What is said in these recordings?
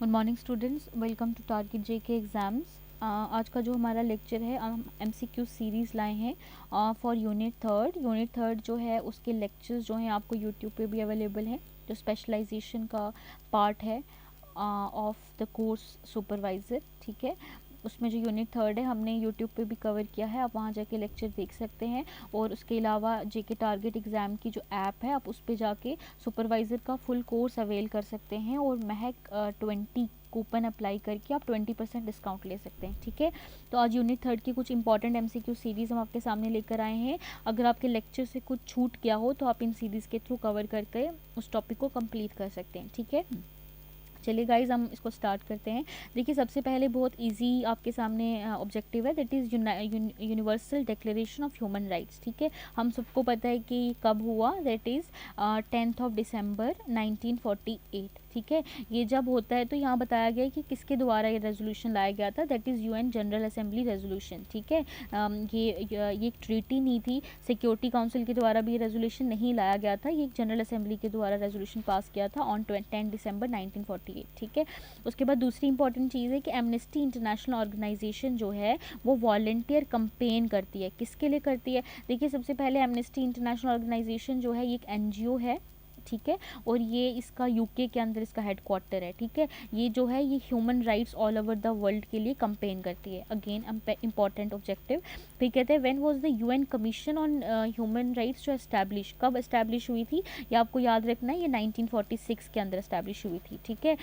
Good morning students, welcome to target JK exams. आज का जो हमारा लेक्चर है हम एमसीक्यू सीरीज़ लाए हैं फॉर यूनिट थर्ड जो है उसके लेक्चर्स जो हैं आपको यूट्यूब पे भी अवेलेबल हैं। जो स्पेशलाइजेशन का पार्ट है ऑफ द कोर्स सुपरवाइज़र, ठीक है, उसमें जो यूनिट थर्ड है हमने यूट्यूब पे भी कवर किया है, आप वहाँ जाके लेक्चर देख सकते हैं। और उसके अलावा जेके टारगेट एग्ज़ाम की जो ऐप है आप उस पर जाके सुपरवाइज़र का फुल कोर्स अवेल कर सकते हैं और महक 20 कूपन अप्लाई करके आप 20% डिस्काउंट ले सकते हैं, ठीक है। तो आज यूनिट थर्ड की कुछ इंपॉर्टेंट एमसीक्यू सीरीज़ हम आपके सामने लेकर आए हैं। अगर आपके लेक्चर से कुछ छूट गया हो तो आप इन सीरीज़ के थ्रू कवर करके उस टॉपिक को कंप्लीट कर सकते हैं, ठीक है। चलिए गाइज हम इसको स्टार्ट करते हैं। देखिए सबसे पहले बहुत इजी आपके सामने ऑब्जेक्टिव है, that is universal declaration of human rights, ठीक है। हम सबको पता है कि कब हुआ, दैट इज़ 10 दिसंबर 1948, ठीक है। ये जब होता है तो यहाँ बताया गया है कि किसके द्वारा ये रेजोल्यूशन लाया गया था, that is UN general assembly resolution, ठीक है। ये एक ट्रीटी नहीं थी, सिक्योरिटी काउंसिल के द्वारा भी ये रेजोल्यूशन नहीं लाया गया था, ये एक जनरल असेंबली के द्वारा रेजोल्यूशन पास किया था ऑन 10 दिसंबर 1948, ठीक है। उसके बाद दूसरी इंपॉर्टेंट चीज़ है कि एमनेस्टी इंटरनेशनल ऑर्गेनाइजेशन जो है वो वॉलंटियर कंपेन करती है। किसके लिए करती है? देखिए सबसे पहले एमनेस्टी इंटरनेशनल ऑर्गेनाइजेशन जो है ये एक एनजीओ है, ठीक है, और ये इसका यूके के अंदर इसका हेडक्वार्टर है, ठीक है। ये जो है ये human rights all over the world के लिए कंपेन करती है, अगेन इंपॉर्टेंट ऑब्जेक्टिव। फिर कहते हैं when was the UN commission on human rights जो एस्टैब्लिश, कब एस्टैब्लिश हुई थी, ये आपको याद रखना है, ये 1946 के अंदर एस्टैब्लिश हुई थी, ठीक है।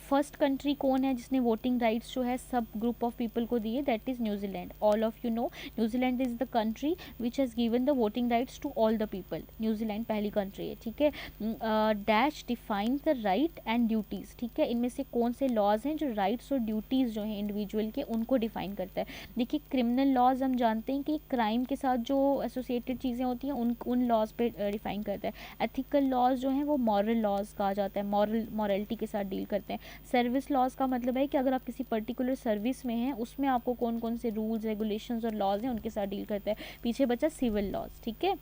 फर्स्ट कंट्री कौन है जिसने वोटिंग राइट्स जो है सब ग्रुप ऑफ पीपल को दिए, that is New Zealand. All of you know New Zealand is the country which has given the voting rights to all the people. New Zealand पहली कंट्री है, ठीक है। Dash define the right and duties, ठीक है। इनमें से कौन से लॉज हैं जो राइट्स और ड्यूटीज़ जो हैं इंडिविजुअल के उनको डिफाइन करता है। देखिए क्रिमिनल लॉज हम जानते हैं कि क्राइम के साथ जो एसोसिएटेड चीज़ें होती हैं उन लॉज पे डिफाइन करता है। एथिकल लॉज जो हैं वो मॉरल लॉज कहा जाता है, मॉरलिटी के साथ डील करते हैं। सर्विस लॉज का मतलब है कि अगर आप किसी पर्टिकुलर सर्विस में हैं उसमें आपको कौन कौन से रूल्स रेगुलेशंस और लॉज हैं उनके साथ डील करता है। पीछे बचा सिविल लॉज, ठीक है।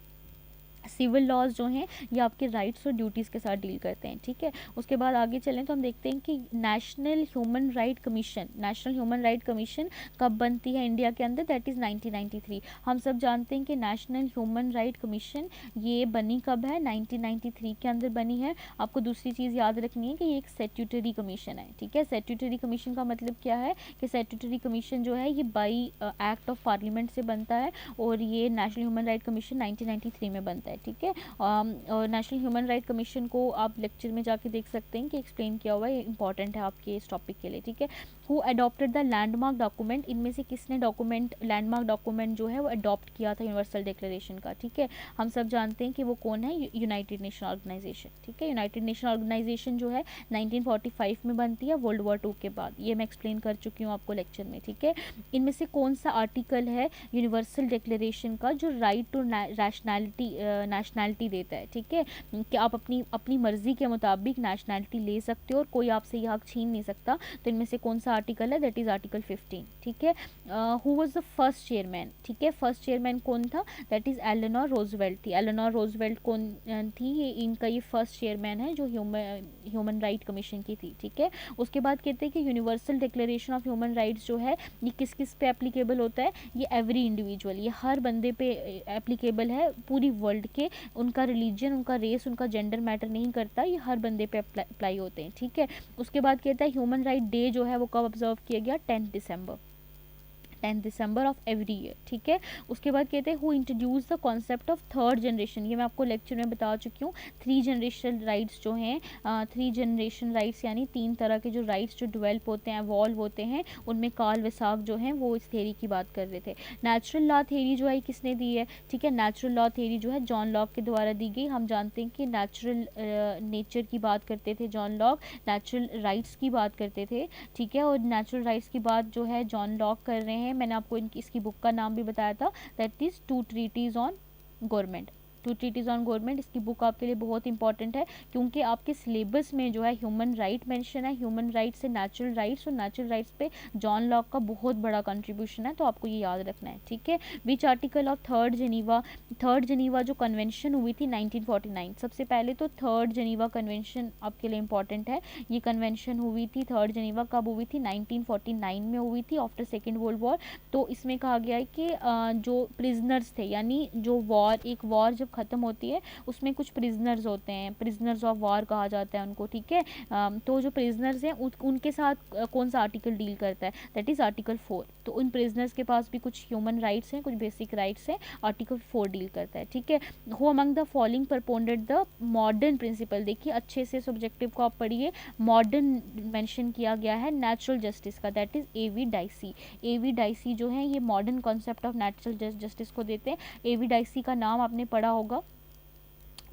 सिविल लॉज जो हैं ये आपके राइट्स और ड्यूटीज़ के साथ डील करते हैं, ठीक है। उसके बाद आगे चलें तो हम देखते हैं कि नेशनल ह्यूमन राइट कमीशन कब बनती है इंडिया के अंदर, दैट इज़ 1993। हम सब जानते हैं कि नेशनल ह्यूमन राइट कमीशन ये बनी कब है, 1993 के अंदर बनी है। आपको दूसरी चीज़ याद रखनी है कि ये एक स्टैट्यूटरी कमीशन है, ठीक है। स्टैट्यूटरी कमीशन का मतलब क्या है कि स्टैट्यूटरी कमीशन जो है ये बाई एक्ट ऑफ पार्लियामेंट से बनता है और ये नेशनल ह्यूमन राइट कमीशन 1993 में बनता है, ठीक है। और नेशनल ह्यूमन राइट कमीशन को आप लेक्चर में जाके देख सकते हैं कि एक्सप्लेन किया हुआ है, ये इंपॉर्टेंट है आपके इस टॉपिक के लिए, ठीक है। Who adopted the landmark document, इनमें से किसने लैंडमार्क डॉक्यूमेंट जो है वो अडॉप्ट किया था यूनिवर्सल डिक्लेरेशन का, ठीक है। हम सब जानते हैं कि वो कौन है, यूनाइटेड नेशन ऑर्गेनाइजेशन, ठीक है। यूनाइटेड नेशन ऑर्गेनाइजेशन जो है 1945 में बनती है वर्ल्ड वॉर 2 के बाद, ये मैं एक्सप्लेन कर चुकी हूँ आपको लेक्चर में, ठीक है। इनमें से कौन सा आर्टिकल है यूनिवर्सल डिक्लेरेशन का जो राइट टू नेशनैलिटी देता है, ठीक है, कि आप अपनी मर्जी के मुताबिक नेशनैलिटी ले सकते हो और कोई आपसे ये हक छीन नहीं सकता। तो इनमें से कौन सा आर्टिकल है, दैट इज़ आर्टिकल 15, ठीक है। Who was the first chairman, ठीक है, फर्स्ट चेयरमैन कौन था, दैट इज़ एलेनोर रोजवेल्ट थी। एलेनोर रोजवेल्ट कौन थी, ये इनका ये फर्स्ट चेयरमैन है जो ह्यूमन राइट कमीशन की थी, ठीक है। उसके बाद कहते हैं कि universal declaration of human rights जो है ये किस किस पे एप्लीकेबल होता है, ये एवरी इंडिविजुअल, ये हर बंदे पे एप्लीकेबल है पूरी वर्ल्ड के। उनका रिलीजन, उनका रेस, उनका जेंडर मैटर नहीं करता, ये हर बंदे पे अप्लाई होते हैं, ठीक है। उसके बाद कहता है ह्यूमन राइट डे जो है वो कब ऑब्जर्व किया गया, 10 दिसंबर ऑफ एवरी ईयर, ठीक है। उसके बाद कहते हैं who introduce the concept of third generation, ये मैं आपको लेक्चर में बता चुकी हूँ। 3 जनरेशन राइट्स जो हैं 3 जनरेशन राइट्स यानी 3 तरह के जो राइट्स जो डेवलप होते हैं, एवॉल्व होते हैं, उनमें कार्ल वेसाक जो हैं वो इस थेरी की बात कर रहे थे। नेचुरल लॉ थेरी जो है किसने दी है, ठीक है। नेचुरल लॉ थेरी जो है जॉन लॉक के द्वारा दी गई। हम जानते हैं कि नेचुरल नेचर की बात करते थे जॉन लॉक, नेचुरल राइट्स की बात करते थे, ठीक है। और नेचुरल राइट्स की बात जो है जॉन लॉक कर रहे हैं। मैंने आपको इसकी बुक का नाम भी बताया था, that is 2 treaties on government, two treaties on government, इसकी बुक आपके लिए बहुत इंपॉर्टेंट है क्योंकि आपके सिलेबस में जो है ह्यूमन राइट मेंशन है, ह्यूमन राइट से नेचुरल राइट्स, और नेचुरल राइट्स पे जॉन लॉक का बहुत बड़ा कंट्रीब्यूशन है, तो आपको ये याद रखना है, ठीक है। Which article of third Geneva जो कन्वेंशन हुई थी 1949, सबसे पहले तो थर्ड जेनीवा कन्वेंशन आपके लिए इंपॉर्टेंट है। ये कन्वेंशन हुई थी थर्ड जेनीवा, कब हुई थी? 1949 में हुई थी, आफ्टर सेकेंड वर्ल्ड वॉर। तो इसमें कहा गया है कि जो प्रिजनर्स थे, यानी जो एक वॉर जब ख़त्म होती है उसमें कुछ प्रिजनर्स होते हैं, प्रिजनर्स ऑफ वॉर कहा जाता है उनको, ठीक है। तो जो प्रिजनर्स हैं उनके साथ कौन सा आर्टिकल डील करता है? That is article 4। तो उन प्रिजनर्स के पास भी कुछ ह्यूमन राइट्स हैं, कुछ बेसिक राइट्स हैं, आर्टिकल 4 डील करता है, ठीक है। Who among the following propounded the modern principle, देखिए अच्छे से सब्जेक्टिव को आप पढ़िए, मॉडर्न मेंशन किया गया है नेचुरल जस्टिस का, that is AV Dicey. AV Dicey जो है ये modern concept of natural justice को देते हैं। एवी डाइसी का नाम आपने पढ़ा होगा,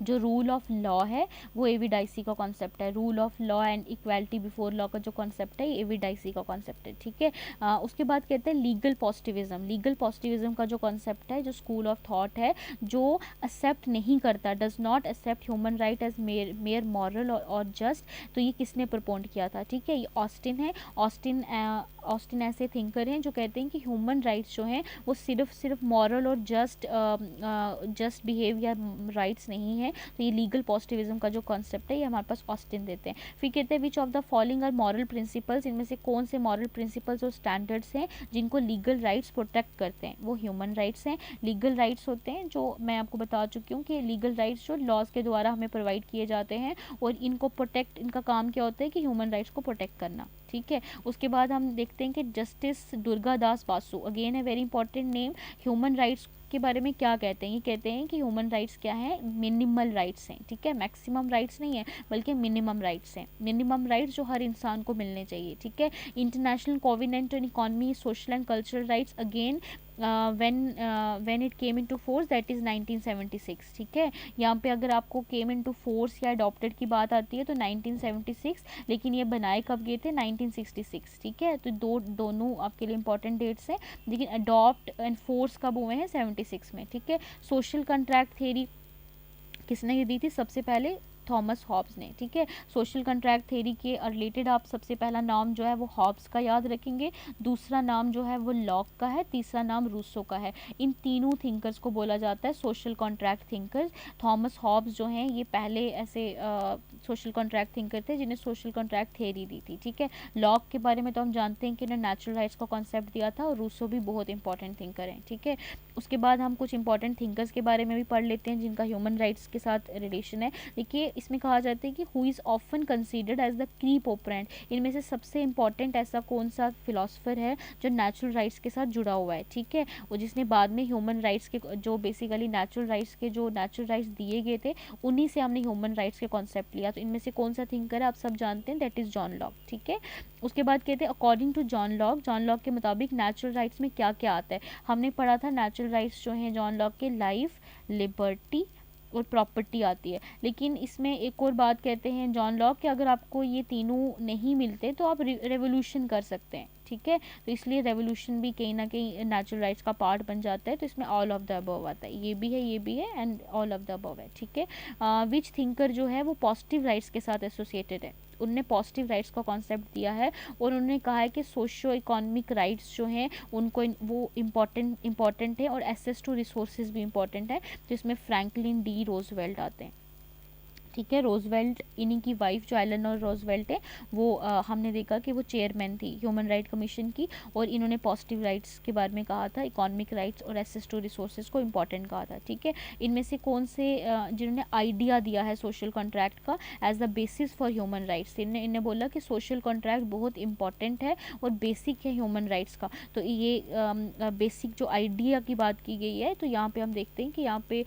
जो रूल ऑफ लॉ है वो एवी डाइसी का कॉन्सेप्ट है। Rule of law and equality before law का जो कॉन्सेप्ट है एवी डाइसी का कॉन्सेप्ट है, ठीक है। उसके बाद कहते हैं लीगल पॉजिटिविज्म। लीगल पॉजिटिविज्म का जो कॉन्सेप्ट है, जो स्कूल ऑफ थॉट है, जो एक्सेप्ट नहीं करता, does not accept human right as mere moral और जस्ट। तो ये किसने प्रपोंड किया था? ठीक है, ये ऑस्टिन है। ऑस्टिन ऐसे थिंकर हैं जो कहते हैं कि ह्यूमन राइट्स जो हैं वो सिर्फ मॉरल और जस्ट बिहेव या राइट्स नहीं है। तो ये लीगल पॉजिटिविज्म का जो कॉन्सेप्ट है ये हमारे पास ऑस्टिन देते हैं। फिर कहते हैं which of the following are moral principles, इनमें से कौन से मॉरल प्रिंसिपल्स और स्टैंडर्ड्स हैं जिनको लीगल राइट्स प्रोटेक्ट करते हैं? वो ह्यूमन राइट्स हैं। लीगल राइट्स होते हैं जो मैं आपको बता चुकी हूँ कि लीगल राइट्स जो लॉज के द्वारा हमें प्रोवाइड किए जाते हैं, और इनको प्रोटेक्ट, इनका काम क्या होता है कि ह्यूमन राइट्स को प्रोटेक्ट करना, ठीक है। उसके बाद हम देखते हैं कि जस्टिस दुर्गा दास बासु, अगेन है very important name. Human rights के बारे में क्या कहते हैं? ये कहते हैं कि ह्यूमन राइट्स क्या है? मिनिमल राइट्स हैं, ठीक है। मैक्सिमम राइट्स नहीं है बल्कि मिनिमम राइट्स हैं। मिनिमम राइट्स जो हर इंसान को मिलने चाहिए, ठीक है। International covenant on economy, social and cultural rights, again when it came into force, that is 1976, ठीक है। यहाँ पे अगर आपको came into force या adopted की बात आती है तो 1976, लेकिन ये बनाए कब गए थे? 1966, ठीक है। तो दोनों आपके लिए इंपॉर्टेंट डेट्स हैं, लेकिन अडॉप्ट एंड फोर्स कब हुए हैं? 76 में, ठीक है। सोशल कॉन्ट्रैक्ट थ्योरी किसने दी थी? सबसे पहले थॉमस हॉब्स ने, ठीक है। सोशल कॉन्ट्रैक्ट थ्योरी के रिलेटेड आप सबसे पहला नाम जो है वो हॉब्स का याद रखेंगे, दूसरा नाम जो है वो लॉक का है, तीसरा नाम रूसो का है। इन तीनों थिंकर्स को बोला जाता है social contract thinkers. Thomas Hobbes जो हैं ये पहले ऐसे सोशल कॉन्ट्रैक्ट थिंकर थे जिन्हें सोशल कॉन्ट्रैक्ट थ्योरी दी थी, ठीक है। लॉक के बारे में तो हम जानते हैं कि उन्होंने नेचुरल राइट्स का कॉन्सेप्ट दिया था, और रूसो भी बहुत इंपॉर्टेंट थिंकर हैं, ठीक है। उसके बाद हम कुछ इंपॉर्टेंट थिंकर्स के बारे में भी पढ़ लेते हैं जिनका ह्यूमन राइट्स के साथ रिलेशन है। देखिए इसमें कहा जाता है कि who is often considered as the key proponent, इनमें से सबसे इंपॉर्टेंट ऐसा कौन सा फिलोसफर है जो नेचुरल राइट्स के साथ जुड़ा हुआ है, ठीक है, और जिसने बाद में ह्यूमन राइट्स के जो बेसिकली नेचुरल राइट्स के जो नेचुरल राइट्स दिए गए थे उन्हीं से हमने ह्यूमन राइट्स के कॉन्सेप्ट लिया। तो इनमें से कौन सा थिंकर है? आप सब जानते हैं, दैट इज़ जॉन लॉक, ठीक है। उसके बाद कहते हैं अकॉर्डिंग टू जॉन लॉक के मुताबिक नेचुरल राइट्स में क्या क्या आता है? हमने पढ़ा था नेचुरल राइट्स जो हैं जॉन लॉक के लाइफ, लिबर्टी और प्रॉपर्टी आती है। लेकिन इसमें एक और बात कहते हैं जॉन लॉक कि अगर आपको ये तीनों नहीं मिलते तो आप रेवोल्यूशन कर सकते हैं, ठीक है। तो इसलिए रेवोल्यूशन भी कहीं ना कहीं नेचुरल राइट्स का पार्ट बन जाता है। तो इसमें ऑल ऑफ द अबव आता है, ये भी है and all of the above है, ठीक है। विच थिंकर जो है वो पॉजिटिव राइट्स के साथ एसोसिएटेड है, उनने पॉजिटिव राइट्स का कॉन्सेप्ट दिया है, और उन्होंने कहा है कि सोशो इकोनॉमिक राइट्स जो हैं उनको वो इम्पॉर्टेंट है, और एक्सेस टू रिसोर्सेज भी इम्पॉर्टेंट है। तो इसमें फ्रैंकलिन डी रोजवेल्ट आते हैं, ठीक है। रोजवेल्ट, इन्हीं की वाइफ जो एलेनोर रोजवेल्ट है वो हमने देखा कि वो चेयरमैन थी ह्यूमन राइट कमीशन की, और इन्होंने पॉजिटिव राइट्स के बारे में कहा था, इकोनॉमिक राइट्स और एक्सेस टू रिसोर्सेज को इंपॉर्टेंट कहा था, ठीक है। इनमें से कौन से जिन्होंने आइडिया दिया है सोशल कॉन्ट्रैक्ट का as the basis for human rights, इन्हें बोला कि सोशल कॉन्ट्रैक्ट बहुत इंपॉर्टेंट है और बेसिक है ह्यूमन राइट्स का। तो ये बेसिक जो आइडिया की बात की गई है, तो यहाँ पे हम देखते हैं कि यहाँ पे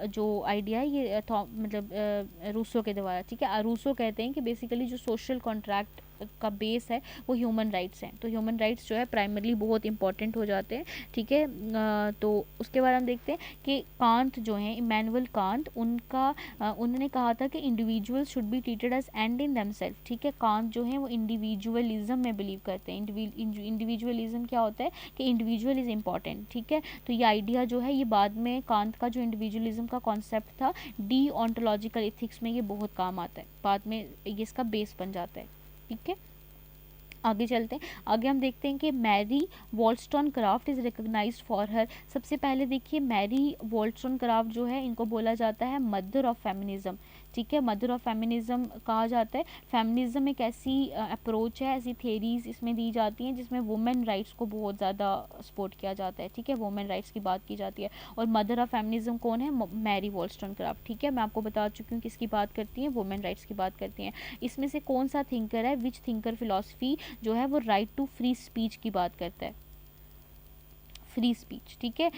जो आइडिया है ये मतलब रूसो के द्वारा, ठीक है। रूसो कहते हैं कि बेसिकली जो सोशल कॉन्ट्रैक्ट का बेस है वो ह्यूमन राइट्स हैं। तो ह्यूमन राइट्स जो है प्राइमरली बहुत इंपॉर्टेंट हो जाते हैं, ठीक है। तो उसके बाद हम देखते हैं कि कांत जो हैं, इमैनुअल कांत, उन्होंने कहा था कि individual should be treated as end in themselves, ठीक है। कांत जो है वो इंडिविजुअलिज्म में बिलीव करते हैं। इंडिविजुअलिज्म क्या होता है कि इंडिविजुअल इज़ इम्पॉर्टेंट, ठीक है। तो ये आइडिया जो है ये बाद में कांत का जो इंडिविजुअलिज्म का कॉन्सेप्ट था डी ऑन्टोलॉजिकल एथिक्स में ये बहुत काम आता है, बाद में ये इसका बेस बन जाता है, ठीक है। आगे चलते हैं। आगे हम देखते हैं कि Mary Wollstonecraft is recognised for her. सबसे पहले देखिए मैरी वॉलस्टोनक्राफ्ट जो है इनको बोला जाता है मदर ऑफ फेमिनिज्म, ठीक है। मदर ऑफ फेमिनिज्म कहा जाता है। फेमिनिज्म एक ऐसी अप्रोच है, ऐसी थेरीज इसमें दी जाती हैं जिसमें वुमेन राइट्स को बहुत ज़्यादा सपोर्ट किया जाता है, ठीक है। वुमेन राइट्स की बात की जाती है। और मदर ऑफ फेमिनिज्म कौन है? मैरी वॉलस्टोनक्राफ्ट, ठीक है। मैं आपको बता चुकी हूँ किसकी बात करती हैं, वुमेन राइट्स की बात करती हैं। इसमें से कौन सा थिंकर है, विच थिंकर फिलॉसफी जो है वो राइट टू फ्री स्पीच की बात करता है, फ्री स्पीच, ठीक है।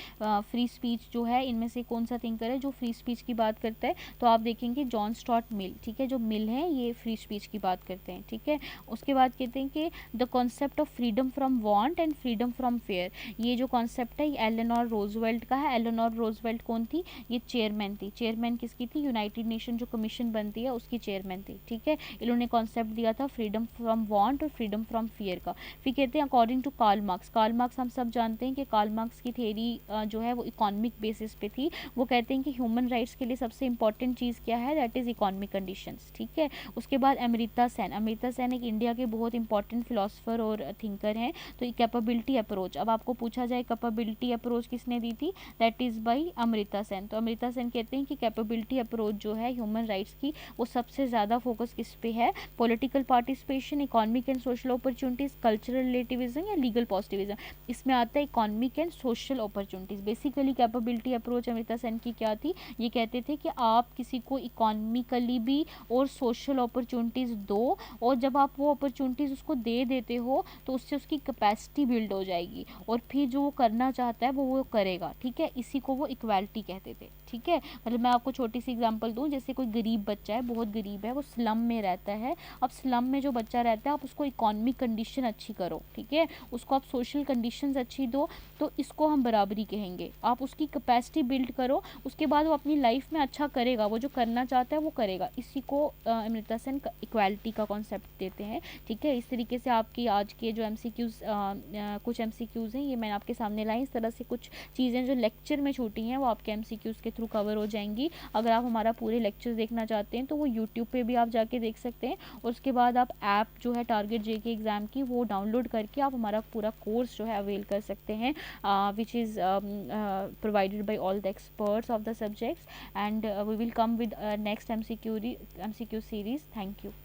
फ्री स्पीच जो है इनमें से कौन सा थिंकर है जो फ्री स्पीच की बात करता है? तो आप देखेंगे जॉन स्टॉर्ट मिल, ठीक है। जो मिल है ये फ्री स्पीच की बात करते हैं, ठीक है। उसके बाद कहते हैं कि the concept of freedom from want and freedom from fair, ये जो कॉन्सेप्ट है ये एलेनोर रोजवेल्ट का है। एलेनोर रोजवेल्ट कौन थी? ये चेयरमैन थी। चेयरमैन किसकी थी? यूनाइटेड नेशन जो कमीशन बनती है उसकी चेयरमैन थी, ठीक है। इन्होंने कॉन्सेप्ट दिया था फ्रीडम फ्रॉम वांट और फ्रीडम फ्रॉम फियर का। फिर कहते हैं according to Karl Marx, Karl Marx हम सब जानते हैं कि कार्ल मार्क्स की थेरी जो है वो इकोनॉमिक बेसिस पे थी। वो कहते हैं कि ह्यूमन राइट्स के लिए सबसे इंपॉर्टेंट चीज़ क्या है? दैट इज़ इकोनॉमिक कंडीशंस, ठीक है। उसके बाद अमृता सेन, अमृता सेन एक इंडिया के बहुत इंपॉर्टेंट फिलोसफर और थिंकर हैं। तो कैपेबिलिटी अप्रोच, अब आपको पूछा जाए कैपेबिलिटी अप्रोच किसने दी थी? That is by Amrita Sen. तो अमृता सेन कहते हैं कि कैपेबिलिटी अप्रोच जो है ह्यूमन राइट्स की वो सबसे ज़्यादा फोकस किस पे है? Political participation, economic and social opportunities, cultural relativism या लीगल पॉजिटिविज्म। इसमें आता है economic and social opportunities. Basically capability approach Amrita Sen की क्या थी? ये कहते थे कि आप किसी को इकोनॉमिकली भी और सोशल अपॉर्चुनिटीज़ दो, और जब आप वो अपॉर्चुनिटीज़ उसको दे देते हो तो उससे उसकी कैपेसिटी बिल्ड हो जाएगी और फिर जो वो करना चाहता है वो करेगा, ठीक है। इसी को वो इक्वालिटी कहते थे, ठीक है। मतलब मैं आपको छोटी सी एग्जांपल दूं, जैसे कोई गरीब बच्चा है, बहुत गरीब है, वो स्लम में रहता है। अब स्लम में जो बच्चा रहता है आप उसको इकोनॉमिक कंडीशन अच्छी करो, ठीक है, उसको आप सोशल कंडीशंस अच्छी दो, तो इसको हम बराबरी कहेंगे। आप उसकी कैपेसिटी बिल्ड करो, उसके बाद वो अपनी लाइफ में अच्छा करेगा, वो जो करना चाहता है वो करेगा। इसी को अमृता सेन इक्वालिटी का कॉन्सेप्ट देते हैं, ठीक है। इस तरीके से आपकी आज के जो MCQs कुछ MCQs हैं ये मैंने आपके सामने लाई। इस तरह से कुछ चीज़ें जो लेक्चर में छूटी हैं वो आपके MCQs के थ्रू कवर हो जाएंगी। अगर आप हमारा पूरे लेक्चर्स देखना चाहते हैं तो वो यूट्यूब पे भी आप जाके देख सकते हैं, और उसके बाद आप ऐप जो है टारगेट JK एग्ज़ाम की वो डाउनलोड करके आप हमारा पूरा कोर्स जो है अवेल कर सकते हैं, which is provided by all the experts of the subjects, and we will come with next MCQ series. Thank you.